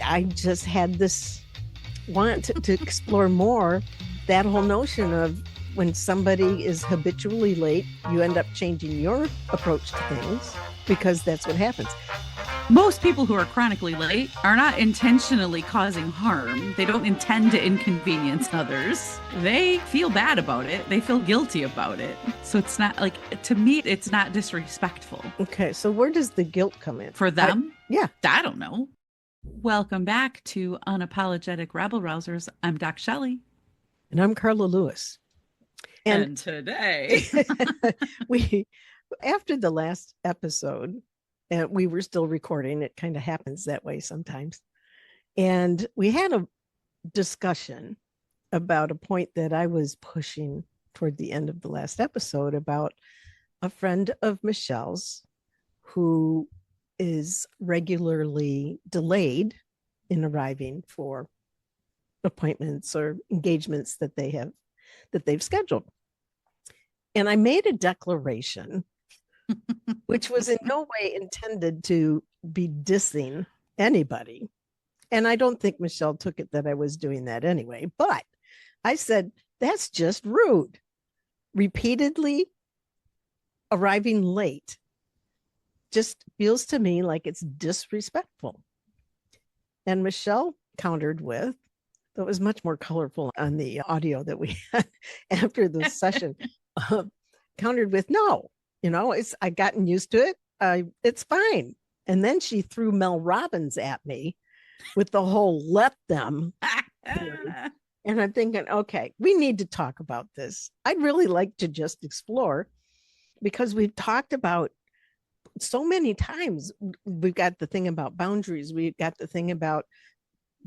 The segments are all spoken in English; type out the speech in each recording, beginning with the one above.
I just had this want to explore more that whole notion of when somebody is habitually late, you end up changing your approach to things because that's what happens. Most people who are chronically late are not intentionally causing harm. They don't intend to inconvenience others. They feel bad about it. They feel guilty about it. So it's not like, to me, it's not disrespectful. Okay, so where does the guilt come in? For them? Yeah. I don't know. Welcome back to Unapologetic Rabble-Rousers. I'm Doc Shelley. And I'm Carla Lewis. And today, we, after the last episode, and we were still recording, it kind of happens that way sometimes. And we had a discussion about a point that I was pushing toward the end of the last episode about a friend of Michelle's who is regularly delayed in arriving for appointments or engagements that they've scheduled. And I made a declaration which was in no way intended to be dissing anybody. And I don't think Michelle took it that I was doing that anyway, but I said, that's just rude. Repeatedly arriving late just feels to me like it's disrespectful. And Michelle countered with, that was much more colorful on the audio that we had after the session, countered with, no, I've gotten used to it. It's fine. And then she threw Mel Robbins at me with the whole let them. And I'm thinking, okay, we need to talk about this. I'd really like to just explore because we've talked about so many times. We've got the thing about boundaries. We've got the thing about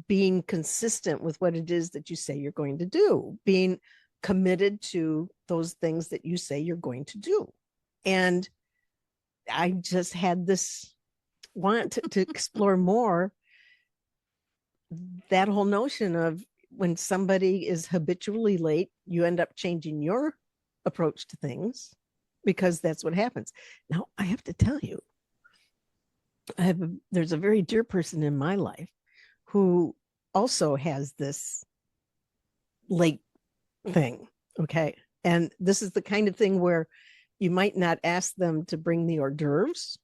being consistent with what it is that you say you're going to do, being committed to those things that you say you're going to do. And I just had this want to explore more that whole notion of when somebody is habitually late, you end up changing your approach to things because that's what happens. Now, I have to tell you, there's a very dear person in my life who also has this late thing. Okay. And this is the kind of thing where you might not ask them to bring the hors d'oeuvres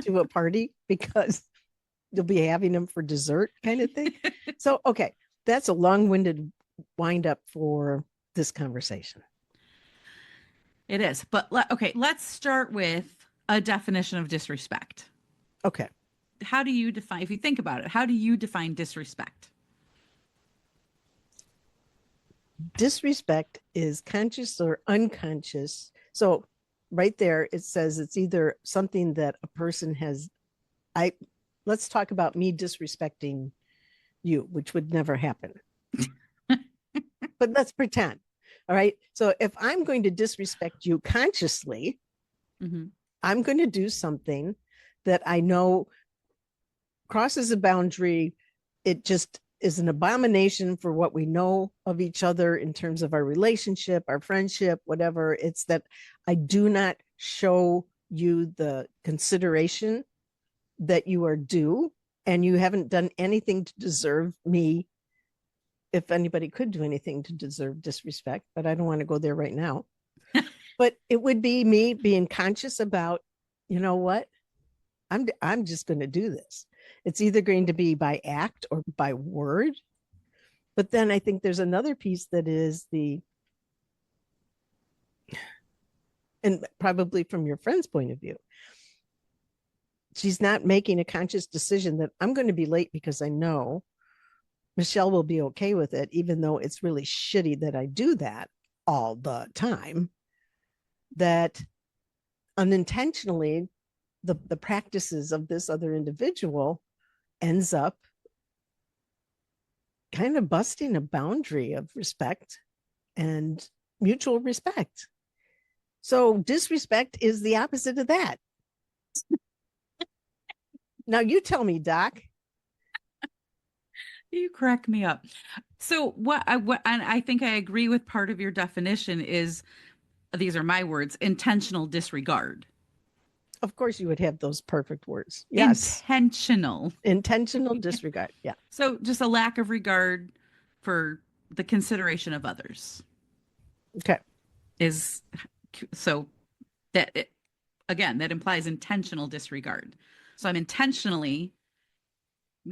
to a party because you'll be having them for dessert kind of thing. So, okay, that's a long-winded wind up for this conversation. It is. But okay, let's start with a definition of disrespect. Okay. How do you define, if you think about it, how do you define disrespect? Disrespect is conscious or unconscious. So right there, it says it's either something that a person has, let's talk about me disrespecting you, which would never happen. But let's pretend. All right. So if I'm going to disrespect you consciously, I'm going to do something that I know crosses a boundary. It just is an abomination for what we know of each other in terms of our relationship, our friendship, whatever. It's that I do not show you the consideration that you are due, and you haven't done anything to deserve me. If anybody could do anything to deserve disrespect, but I don't want to go there right now. But it would be me being conscious about, you know what? I'm just going to do this. It's either going to be by act or by word. But then I think there's another piece that is and probably from your friend's point of view, she's not making a conscious decision that I'm going to be late because I know Michelle will be okay with it, even though it's really shitty that I do that all the time. That unintentionally, the practices of this other individual ends up kind of busting a boundary of respect and mutual respect. So disrespect is the opposite of that. Now you tell me, Doc. You crack me up. So what and I think I agree with part of your definition is, these are my words, intentional disregard. Of course, you would have those perfect words. Yes. Intentional. Intentional disregard. Yeah. So just a lack of regard for the consideration of others Okay. is so that it, again, that implies intentional disregard. So I'm intentionally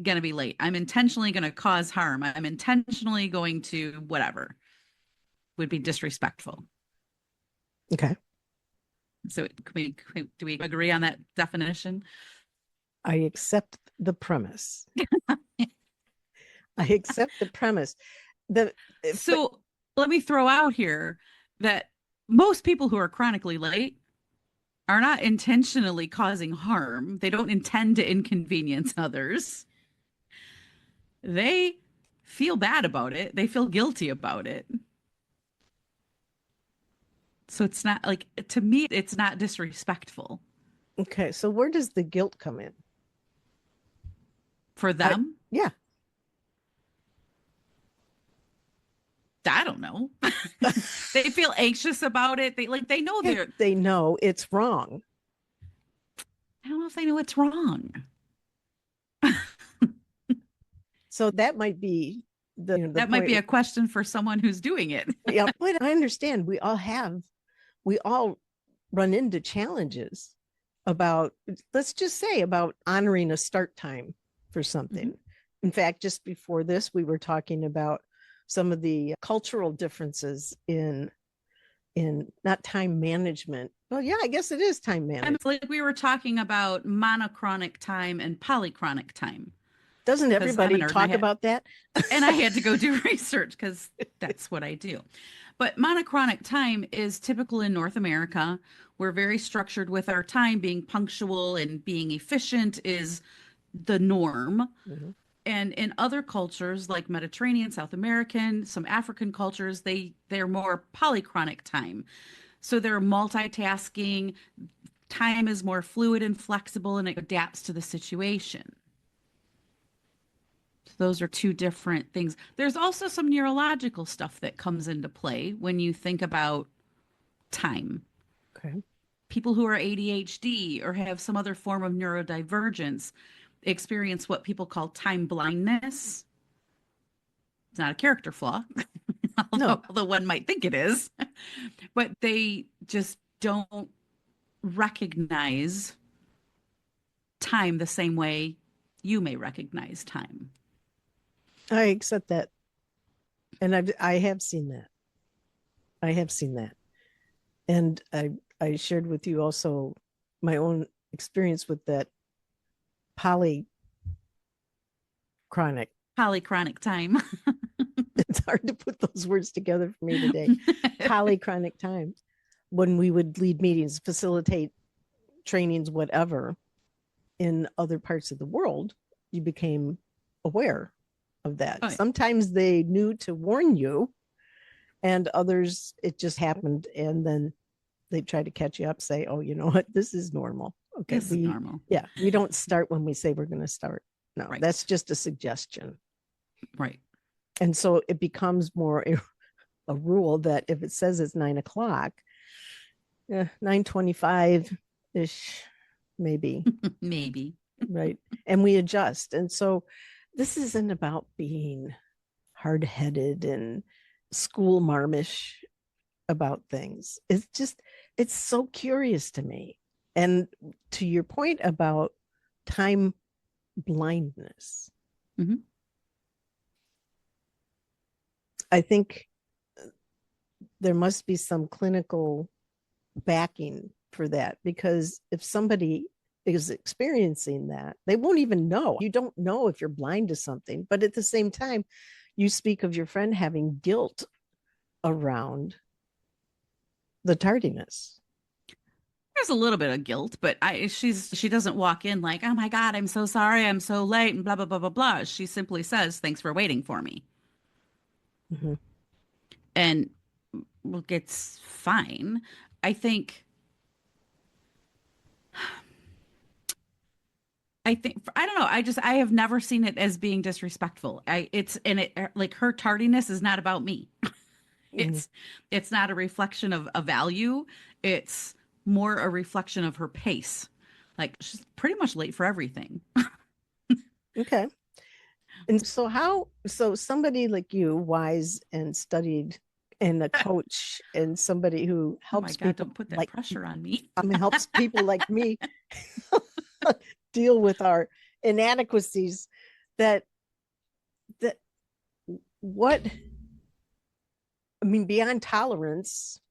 going to be late. I'm intentionally going to cause harm. I'm intentionally going to whatever would be disrespectful. Okay. So do we agree on that definition? I accept the premise. I accept the premise. The So let me throw out here that most people who are chronically late are not intentionally causing harm. They don't intend to inconvenience others. They feel bad about it. They feel guilty about it. So it's not like, to me, it's not disrespectful okay. So where does the guilt come in? for them. Yeah. I don't know. They feel anxious about it. They know They know it's wrong. I don't know if they know it's wrong. So that might be the That might be a question for someone who's doing it. Yeah, but I understand we all run into challenges about, let's just say, about honoring a start time for something. In fact, just before this, we were talking about some of the cultural differences in not time management. Well, yeah, I guess it is time management. Like we were talking about monochronic time and polychronic time. Doesn't everybody talk about that? And I had to go do research because that's what I do. But monochronic time is typical in North America. We're very structured with our time. Being punctual and being efficient is the norm. Mm-hmm. And in other cultures like Mediterranean, South American, some African cultures, they're more polychronic time. So they're multitasking. Time is more fluid and flexible, and it adapts to the situation. So those are two different things. There's also some neurological stuff that comes into play when you think about time. Okay. People who are ADHD or have some other form of neurodivergence experience what people call time blindness. It's not a character flaw, although one might think it is, but they just don't recognize time the same way you may recognize time. I accept that. And I have seen that. I have seen that. And I shared with you also my own experience with that polychronic time. It's hard to put those words together for me today. Polychronic time. When we would lead meetings, facilitate trainings, whatever, in other parts of the world, you became aware of that. Oh, yeah. Sometimes they knew to warn you, and others, it just happened. And then they try to catch you up, say, oh, you know what? This is normal. Okay. This is normal. Yeah. We don't start when we say we're going to start. No, right. That's just a suggestion. Right. And so it becomes more a rule that if it says it's 9:00, 9:25 ish, maybe. Maybe. Right. And we adjust. And so this isn't about being hard-headed and school marmish about things. It's so curious to me. And to your point about time blindness, mm-hmm. I think there must be some clinical backing for that, because if somebody is experiencing that, they won't even know. You don't know if you're blind to something, but at the same time, you speak of your friend having guilt around the tardiness. There's a little bit of guilt, but she doesn't walk in like, oh my God, I'm so sorry, I'm so late, and blah, blah, blah, blah, blah. She simply says, thanks for waiting for me. Mm-hmm. And look, it's fine. I think, I don't know. I have never seen it as being disrespectful. Like her tardiness is not about me. It's not a reflection of a value. It's more a reflection of her pace. Like she's pretty much late for everything. Okay. And so somebody like you, wise and studied, and a coach and somebody who Oh my helps God, people don't put that like pressure on me. helps people like me deal with our inadequacies, that that what I mean, beyond tolerance,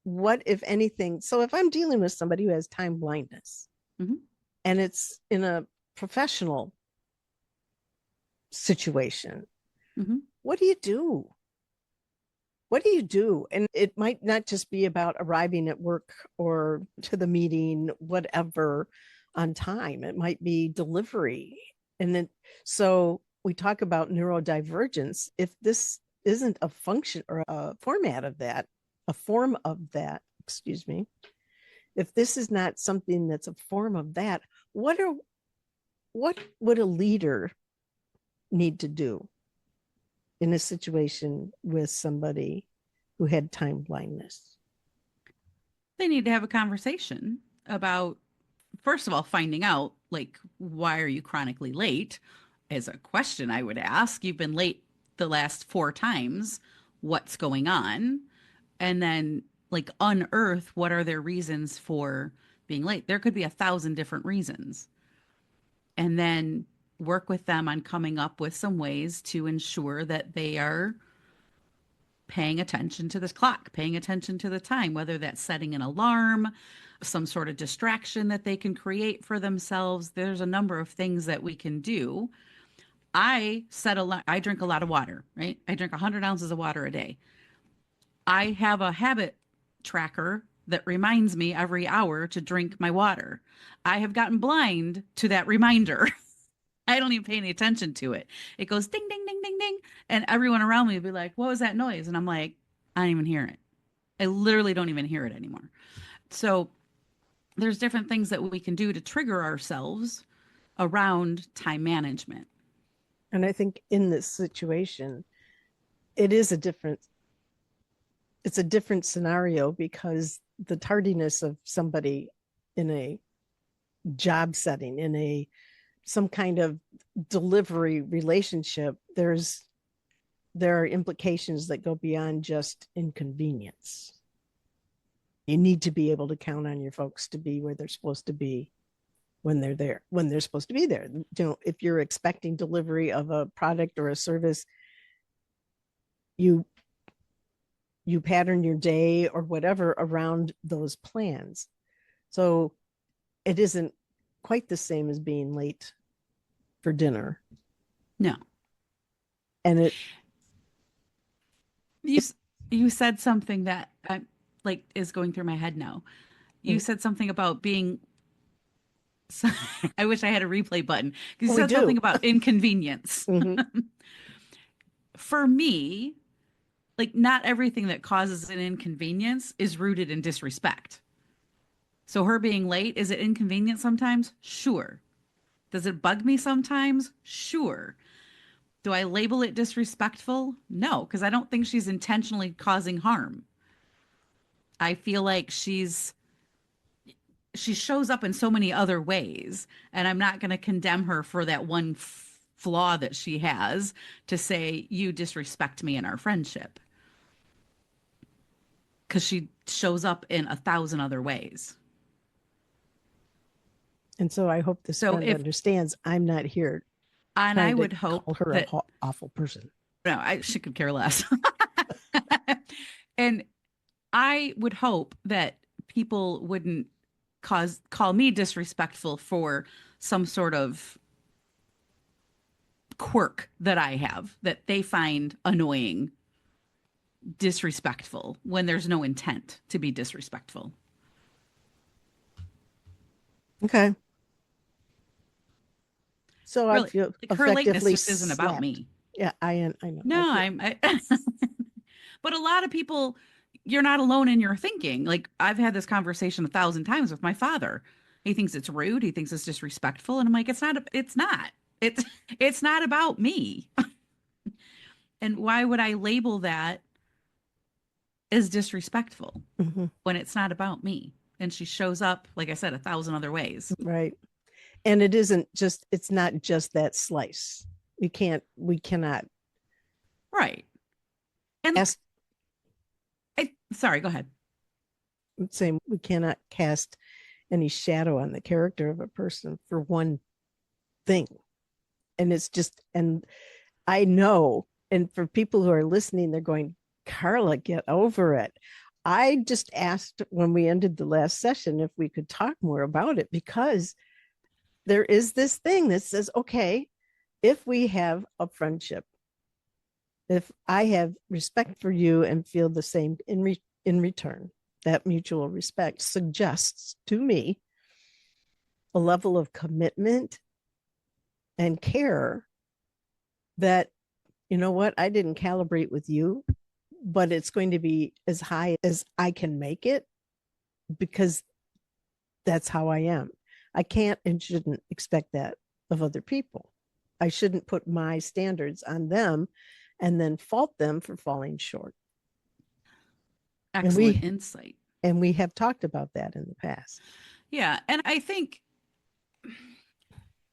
what if anything? So if I'm dealing with somebody who has time blindness, Mhm. and it's in a professional situation, Mhm. what do you do? What do you do? And it might not just be about arriving at work or to the meeting, whatever, on time. It might be delivery. And then, so we talk about neurodivergence. If this isn't a function or a format of that, a form of that, excuse me, if this is not something that's a form of that, what are what would a leader need to do in a situation with somebody who had time blindness? They need to have a conversation about, first of all, finding out, like, why are you chronically late? Is a question I would ask. You've been late the last 4 times. What's going on? And then, like, unearth what are their reasons for being late. There could be 1,000 different reasons. And then work with them on coming up with some ways to ensure that they are paying attention to this clock, paying attention to the time, whether that's setting an alarm, some sort of distraction that they can create for themselves. There's a number of things that we can do. I drink a lot of water, right? I drink 100 ounces of water a day. I have a habit tracker that reminds me every hour to drink my water. I have gotten blind to that reminder. I don't even pay any attention to it. It goes ding, ding, ding, ding, ding. And everyone around me will be like, what was that noise? And I'm like, I don't even hear it. I literally don't even hear it anymore. So there's different things that we can do to trigger ourselves around time management. And I think in this situation, it is a different it's a different scenario, because the tardiness of somebody in a job setting, in a some kind of delivery relationship, there are implications that go beyond just inconvenience. You need to be able to count on your folks to be where they're supposed to be when they're there, when they're supposed to be there. If you're expecting delivery of a product or a service, you you pattern your day or whatever around those plans. So it isn't quite the same as being late for dinner. No. And You you said something that like is going through my head now. You mm, said something about being I wish I had a replay button because you we said something do. about inconvenience. Mm-hmm. For me, like not everything that causes an inconvenience is rooted in disrespect. So her being late, is it inconvenient sometimes? Sure. Does it bug me sometimes? Sure. Do I label it disrespectful? No, because I don't think she's intentionally causing harm. I feel like she shows up in so many other ways, and I'm not going to condemn her for that one flaw that she has to say you disrespect me in our friendship because she shows up in 1,000 other ways. And so I hope this So friend if understands I'm not here and I trying to would hope call her an that awful person. no, she could care less. And I would hope that people wouldn't call me disrespectful for some sort of quirk that I have that they find annoying, disrespectful when there's no intent to be disrespectful. Okay. So I Really, feel like her lateness effectively just isn't about slapped. me. Yeah, I know. I No, feel but a lot of people, you're not alone in your thinking. Like I've had this conversation 1,000 times with my father. He thinks it's rude. He thinks it's disrespectful. And I'm like, it's not, it's not. It's it's not about me. And why would I label that as disrespectful mhm. when it's not about me? and she shows up, like I said, 1,000 other ways. Right. And it's not just that slice. We cannot Right. And ask, sorry, go ahead. saying we cannot cast any shadow on the character of a person for one thing. And it's just, and I know, and for people who are listening, they're going, Carla, get over it. I just asked when we ended the last session if we could talk more about it, because there is this thing that says, okay, if we have a friendship, if I have respect for you and feel the same in return, that mutual respect suggests to me a level of commitment and care that, you know what, I didn't calibrate with you, but it's going to be as high as I can make it, because that's how I am. I can't and shouldn't expect that of other people. I shouldn't put my standards on them and then fault them for falling short. Excellent insight. And we have talked about that in the past. Yeah. And I think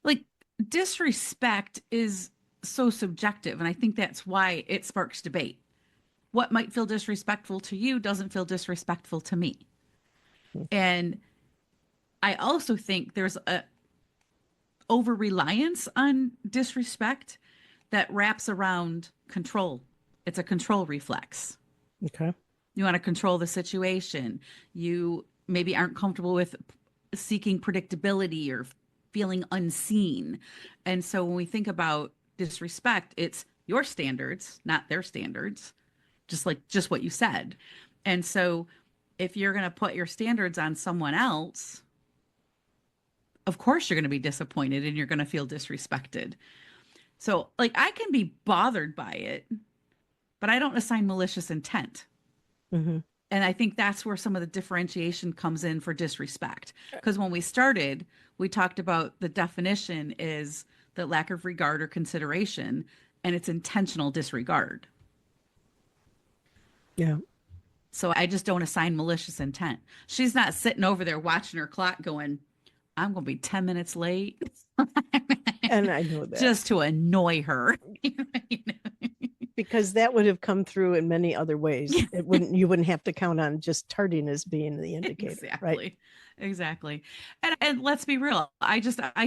like disrespect is so subjective. And I think that's why it sparks debate. What might feel disrespectful to you doesn't feel disrespectful to me. And I also think there's a over reliance on disrespect that wraps around control. It's a control reflex. Okay. You want to control the situation. You maybe aren't comfortable with seeking predictability or feeling unseen. And so when we think about disrespect, it's your standards, not their standards, just what you said. And so if you're going to put your standards on someone else, of course you're going to be disappointed and you're going to feel disrespected. So like I can be bothered by it, but I don't assign malicious intent. Mm-hmm. And I think that's where some of the differentiation comes in for disrespect. Because when we started, we talked about the definition is the lack of regard or consideration, and it's intentional disregard. Yeah. So I just don't assign malicious intent. She's not sitting over there watching her clock going, I'm going to be 10 minutes late. And I know that. Just to annoy her. Because that would have come through in many other ways. You wouldn't have to count on just tardiness being the indicator. Exactly. Right? Exactly. And let's be real. I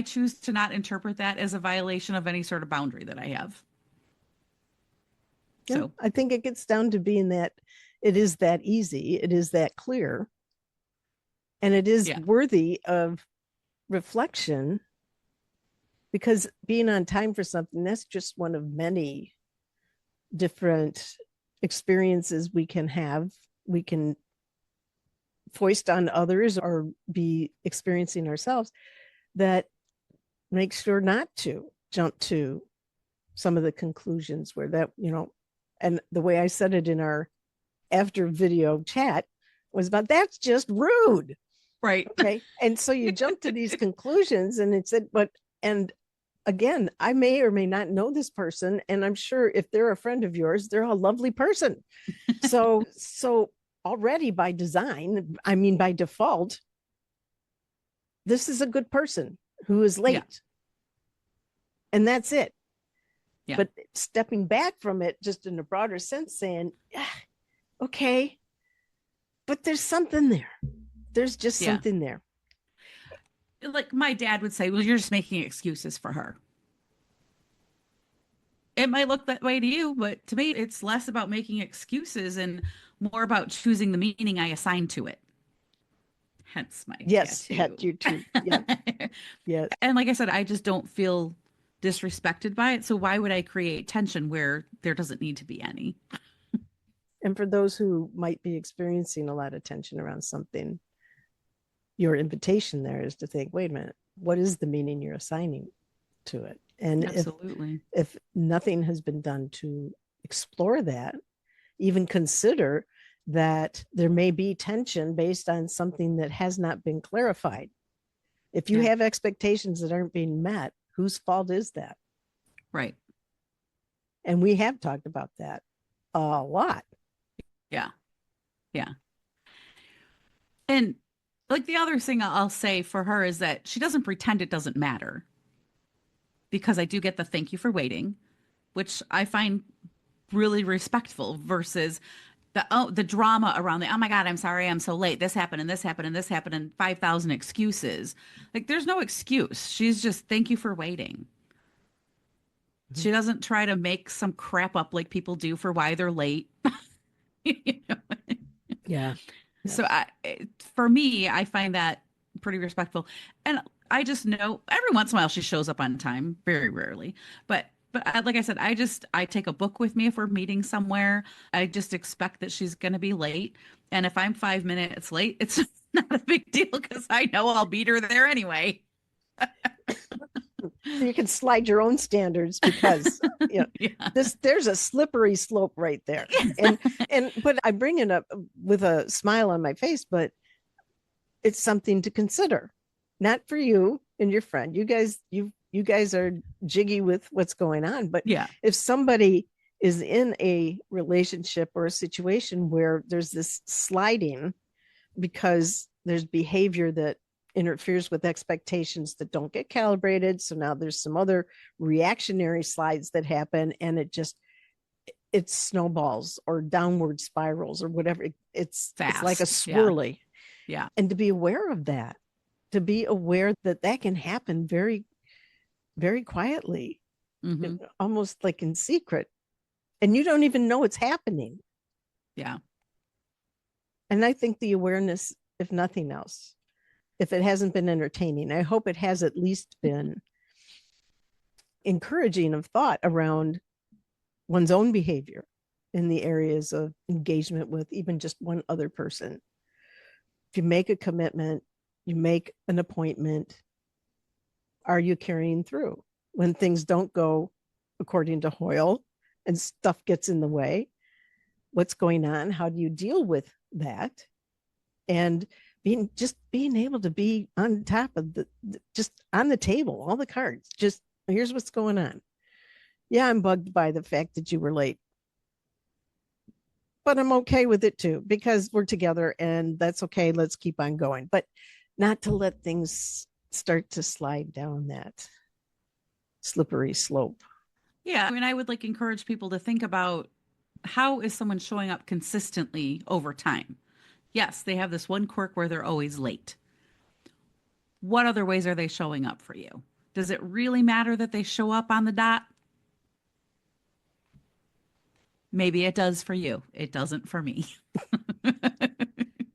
choose to not interpret that as a violation of any sort of boundary that I have. Yeah, So I think it gets down to being that it is that easy, it is that clear, and it is worthy of reflection, because being on time for something, that's just one of many different experiences we can have. We can foist on others or be experiencing ourselves that make sure not to jump to some of the conclusions where that, and the way I said it in our after video chat was about, that's just rude. Right. Okay. And so you jump to these conclusions, and it said, and again, I may or may not know this person. And I'm sure if they're a friend of yours, they're a lovely person. So already by design, I mean, by default, this is a good person who is late. Yeah. And that's it. Yeah. But stepping back from it, just in a broader sense, saying, okay, but there's something there. There's just something there. Like my dad would say, well, you're just making excuses for her. It might look that way to you, but to me, it's less about making excuses and more about choosing the meaning I assign to it. Hence my tattoo. You too. Yeah. Yes. And like I said, I just don't feel disrespected by it. So why would I create tension where there doesn't need to be any? And for those who might be experiencing a lot of tension around something, your invitation there is to think, wait a minute, what is the meaning you're assigning to it? And absolutely, if nothing has been done to explore that, even consider that there may be tension based on something that has not been clarified. If you have expectations that aren't being met, whose fault is that? Right. And we have talked about that a lot. Yeah. Yeah. And Like the other thing I'll say for her is that she doesn't pretend it doesn't matter, because I do get the thank you for waiting, which I find really respectful, versus the drama around the, oh my God, I'm sorry, I'm so late. This happened and this happened and this happened and 5,000 excuses. Like there's no excuse. She's just thank you for waiting. She doesn't try to make some crap up like people do for why they're late. You know? Yeah. So for me, I find that pretty respectful. And I just know every once in a while she shows up on time, very rarely. But like I said, I take a book with me if we're meeting somewhere. I just expect that she's going to be late. And if I'm 5 minutes late, it's not a big deal because I know I'll beat her there anyway. You can slide your own standards because Yeah. there's a slippery slope right there. But I bring it up with a smile on my face, but it's something to consider. Not for you and your friend. You guys are jiggy with what's going on, but Yeah. if somebody is in a relationship or a situation where there's this sliding because there's behavior that interferes with expectations that don't get calibrated, so now there's some other reactionary slides that happen, and it snowballs or downward spirals or whatever. It's like a swirly. Yeah. And to be aware of that, to be aware that can happen very, very quietly, almost like in secret, and you don't even know it's happening. Yeah. And I think the awareness, if nothing else, if it hasn't been entertaining, I hope it has at least been encouraging of thought around one's own behavior in the areas of engagement with even just one other person. If you make a commitment, you make an appointment, are you carrying through? When things don't go according to Hoyle and stuff gets in the way, what's going on? How do you deal with that? And being able to be on top of just on the table, all the cards, just here's what's going on. Yeah, I'm bugged by the fact that you were late, but I'm okay with it too, because we're together and that's okay. Let's keep on going, but not to let things start to slide down that slippery slope. Yeah. I mean, I would encourage people to think about, how is someone showing up consistently over time? Yes, they have this one quirk where they're always late. What other ways are they showing up for you? Does it really matter that they show up on the dot? Maybe it does for you. It doesn't for me.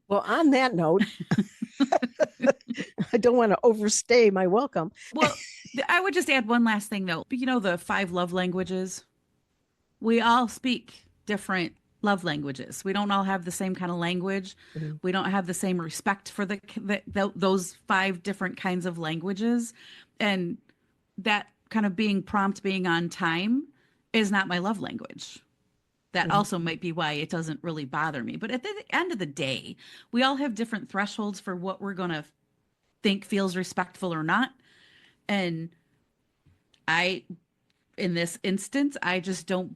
Well, on that note, I don't want to overstay my welcome. Well, I would just add one last thing though. You know, the 5 love languages? We all speak different love languages. We don't all have the same kind of language. Mm-hmm. We don't have the same respect for those 5 different kinds of languages. And that kind of being prompt, being on time is not my love language. That also might be why it doesn't really bother me. But at the end of the day, we all have different thresholds for what we're going to think feels respectful or not. And in this instance, I just don't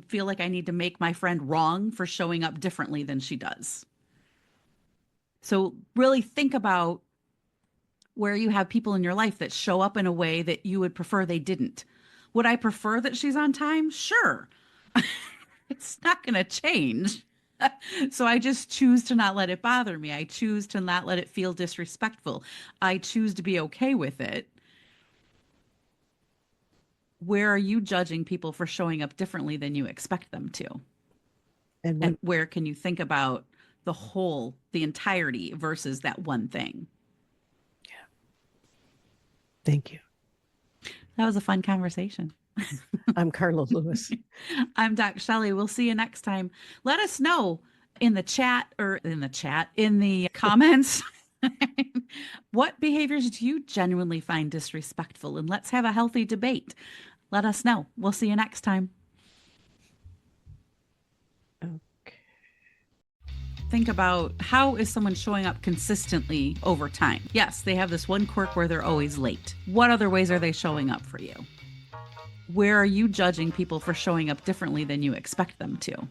feel like I need to make my friend wrong for showing up differently than she does. So really think about where you have people in your life that show up in a way that you would prefer they didn't. Would I prefer that she's on time? Sure. It's not going to change. So I just choose to not let it bother me. I choose to not let it feel disrespectful. I choose to be okay with it. Where are you judging people for showing up differently than you expect them to? And where can you think about the entirety versus that one thing? Yeah. Thank you. That was a fun conversation. I'm Carla Lewis. I'm Dr. Shelley. We'll see you next time. Let us know in the comments, what behaviors do you genuinely find disrespectful? And let's have a healthy debate. Let us know. We'll see you next time. Okay. Think about, how is someone showing up consistently over time? Yes, they have this one quirk where they're always late. What other ways are they showing up for you? Where are you judging people for showing up differently than you expect them to?